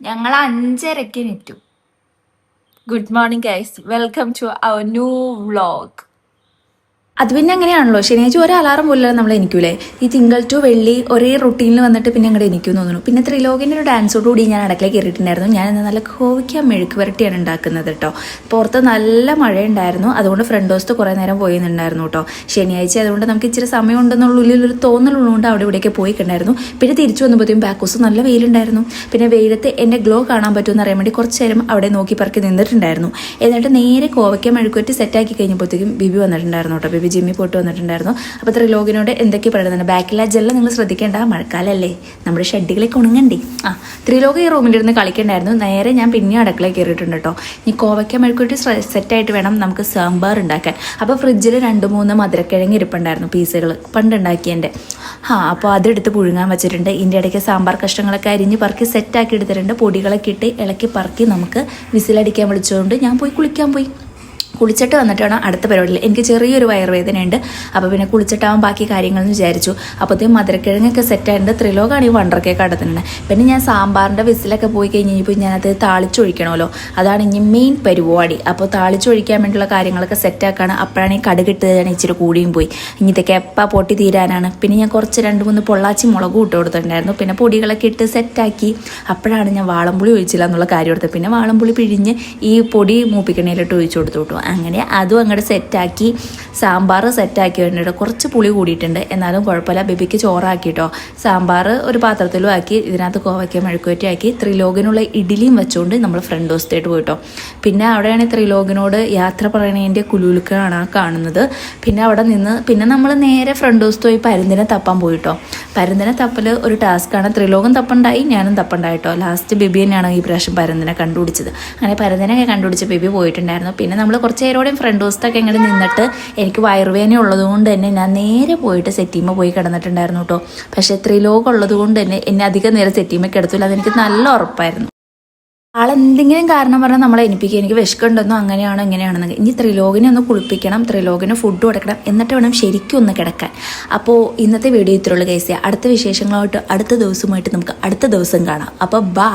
ഞങ്ങൾ 5:30 എണീറ്റു. Good morning guys, welcome to our new vlog. അത് പിന്നെ അങ്ങനെയാണല്ലോ, ശനിയാഴ്ച ഒരു അലാറം പോലും നമ്മൾ എനിക്കൂലേ. ഈ തിങ്കൾ ടു വെള്ളി ഒരേ റൊട്ടീനിൽ വന്നിട്ട് പിന്നെ അങ്ങോട്ട് എനിക്കും തോന്നുന്നു. പിന്നെ ത്രിലോകിൻ്റെ ഒരു ഡാൻസോടുകൂടി ഞാൻ അടുക്കളയിൽ കയറിയിട്ടുണ്ടായിരുന്നു. ഞാൻ നല്ല കോവയ്ക്ക മെഴുക്ക് വരട്ടിയാണ് ഉണ്ടാക്കുന്നത് കേട്ടോ. പുറത്ത് നല്ല മഴയുണ്ടായിരുന്നു, അതുകൊണ്ട് ഫ്രണ്ട് ഹൗസ് കുറേ നേരം പോയിരുന്നുണ്ടായിരുന്നു കേട്ടോ. ശനിയാഴ്ച അതുകൊണ്ട് നമുക്ക് ഇച്ചിരി സമയം ഉണ്ടെന്നുള്ള ഉള്ളിലൊരു തോന്നലുള്ളതുകൊണ്ട് അവിടെ ഇവിടെയൊക്കെ പോയിട്ടുണ്ടായിരുന്നു. പിന്നെ തിരിച്ചു വന്നപ്പോഴത്തേക്കും ബാക്ക് ഹൗസ് നല്ല വെയിലുണ്ടായിരുന്നു. പിന്നെ വെയിലത്ത് എൻ്റെ ഗ്ലോ കാണാൻ പറ്റുമെന്ന് അറിയാൻ വേണ്ടി കുറച്ച് നേരം അവിടെ നോക്കി പറക്കി നിന്നിട്ടുണ്ടായിരുന്നു. എന്നിട്ട് നേരെ കോവയ്ക്ക മെഴുക്ക് വരട്ടി സെറ്റാക്കി കഴിഞ്ഞപ്പോഴത്തേക്കും ബിബി വന്നിട്ടുണ്ടായിരുന്നു കേട്ടോ. ബിബി ജിമ്മി പോയിട്ട് വന്നിട്ടുണ്ടായിരുന്നു. അപ്പോൾ ത്രിലോകിനോട് എന്തൊക്കെ പറയുന്നുണ്ട്, ബാക്കിലെ ജെല്ലാം നിങ്ങൾ ശ്രദ്ധിക്കേണ്ട, മഴക്കാലല്ലേ, നമ്മുടെ ഷെഡുകളൊക്കെ ഉണങ്ങണ്ടേ. ത്രിലോക് ഈ റൂമിലിരുന്ന് കളിക്കണ്ടായിരുന്നു. നേരെ ഞാൻ പിന്നെ അടുക്കളയിൽ കയറിയിട്ടുണ്ട് കേട്ടോ. ഈ കോവയ്ക്ക മെഴുക്കുവരട്ടി സെറ്റായിട്ട് വേണം നമുക്ക് സാമ്പാർ ഉണ്ടാക്കാൻ. അപ്പോൾ ഫ്രിഡ്ജിൽ 2-3 മധുരക്കിഴങ്ങ് ഇരിപ്പുണ്ടായിരുന്നു, പീസുകൾ പണ്ടുണ്ടാക്കിയതിൻ്റെ. അപ്പോൾ അതെടുത്ത് പുഴുങ്ങാൻ വെച്ചിട്ടുണ്ട്. ഇതിൻ്റെ ഇടയ്ക്ക് സാമ്പാർ കഷ്ണങ്ങളൊക്കെ അരിഞ്ഞ് പറക്കി സെറ്റാക്കി എടുത്തിട്ടുണ്ട്. പൊടികളൊക്കെ ഇട്ട് ഇളക്കി പറക്കി നമുക്ക് വിസിലടിക്കാൻ വിളിച്ചുകൊണ്ട് ഞാൻ പോയി കുളിക്കാൻ പോയി. കുളിച്ചിട്ട് വന്നിട്ട് വേണം അടുത്ത പരിപാടിയിൽ. എനിക്ക് ചെറിയൊരു വയറുവേദനയുണ്ട്. അപ്പോൾ പിന്നെ കുളിച്ചിട്ടാവാൻ ബാക്കി കാര്യങ്ങളെന്ന് വിചാരിച്ചു. അപ്പോഴത്തേക്കും മധുരക്കിഴങ്ങൊക്കെ സെറ്റായിട്ട് ത്രിലോകാണ് ഈ വണ്ടർ കേക്ക് അടുത്തുണ്ട്. പിന്നെ ഞാൻ സാമ്പാറിൻ്റെ വിസിലൊക്കെ പോയി കഴിഞ്ഞപ്പോൾ ഞാനത് താളിച്ചൊഴിക്കണമല്ലോ, അതാണ് ഇനി മെയിൻ പരിപാടി. അപ്പോൾ താളിച്ചൊഴിക്കാൻ വേണ്ടിയുള്ള കാര്യങ്ങളൊക്കെ സെറ്റാക്കാണ്. അപ്പോഴാണ് ഈ കടുകിട്ടതാണ് ഇച്ചിരി കൂടിയും പോയി. ഇനി ഇതൊക്കെ എപ്പോൾ പൊട്ടി തീരാനാണ്. പിന്നെ ഞാൻ കുറച്ച് 2-3 പൊള്ളാച്ചി മുളകും ഇട്ട് കൊടുത്തിട്ടുണ്ടായിരുന്നു. പിന്നെ പൊടികളൊക്കെ ഇട്ട് സെറ്റാക്കി. അപ്പോഴാണ് ഞാൻ വാളംപുളി ഒഴിച്ചില്ല എന്നുള്ള കാര്യം എടുത്തത്. പിന്നെ വാളംപുളി പിഴിഞ്ഞ് ഈ പൊടി മൂപ്പിക്കണയിലിട്ട് ഒഴിച്ചു കൊടുത്തു കേട്ടോ. അങ്ങനെ അതും അങ്ങോട്ട് സെറ്റാക്കി. സാമ്പാർ സെറ്റാക്കി വേണ്ടിയിട്ട് കുറച്ച് പുളി കൂടിയിട്ടുണ്ട്, എന്നാലും കുഴപ്പമില്ല. ബേബിക്ക് ചോറാക്കിട്ടോ. സാമ്പാർ ഒരു പാത്രത്തിലും ആക്കി, ഇതിനകത്ത് കോവയ്ക്ക മെഴുക്കുവരട്ടി ആക്കി. ത്രിലോകിനുള്ള ഇഡ്ഡലിയും വെച്ചുകൊണ്ട് നമ്മൾ ഫ്രണ്ട് ഹൗസിലേക്ക് പോയിട്ടോ. പിന്നെ അവിടെയാണ് ത്രിലോകിനോട് യാത്ര പറയണതിൻ്റെ കുലുലുക്കാണ് കാണുന്നത്. പിന്നെ അവിടെ നിന്ന് പിന്നെ നമ്മൾ നേരെ ഫ്രണ്ട് ഹൗസ് പോയി പരുന്തിനെ തപ്പാൻ പോയിട്ടോ. പരുന്തിനെ തപ്പൽ ഒരു ടാസ്ക്കാണ്. ത്രിലോകം തപ്പുണ്ടായി, ഞാനും തപ്പുണ്ടായിട്ടോ. ലാസ്റ്റ് ബേബി തന്നെയാണ് ഈ പ്രാവശ്യം പരുന്തിനെ കണ്ടുപിടിച്ചത്. അങ്ങനെ പരുന്തിനൊക്കെ കണ്ടുപിടിച്ച് ബേബി പോയിട്ടുണ്ടായിരുന്നു. പിന്നെ നമ്മൾ കുറച്ച് നേരോടെയും ഫ്രണ്ട് ഹൗസത്തൊക്കെ ഇങ്ങനെ നിന്നിട്ട് എനിക്ക് വയറുവേദന ഉള്ളതുകൊണ്ട് തന്നെ ഞാൻ നേരെ പോയിട്ട് സെറ്റീമ പോയി കിടന്നിട്ടുണ്ടായിരുന്നു കേട്ടോ. പക്ഷേ ത്രിലോകം ഉള്ളത് കൊണ്ട് തന്നെ എന്നെ അധികം നേരം സെറ്റീമ കിടത്തില്ല, അതെനിക്ക് നല്ല ഉറപ്പായിരുന്നു. ആളെന്തെങ്കിലും കാരണം പറഞ്ഞാൽ നമ്മളെ എനിപ്പിക്കുക, എനിക്ക് വിശക്കുണ്ടെന്നോ അങ്ങനെയാണോ ഇങ്ങനെയാണെന്നൊക്കെ. ഇനി ത്രിലോകിനെ ഒന്ന് കുളിപ്പിക്കണം, ത്രിലോകിന് ഫുഡ് കൊടുക്കണം, എന്നിട്ട് വേണം ശരിക്കും ഒന്ന് കിടക്കാൻ. അപ്പോൾ ഇന്നത്തെ വീഡിയോ ഇത്രയുള്ള കേസ്. അടുത്ത വിശേഷങ്ങളായിട്ട് അടുത്ത ദിവസമായിട്ട് നമുക്ക് അടുത്ത ദിവസം കാണാം. അപ്പോൾ ബൈ.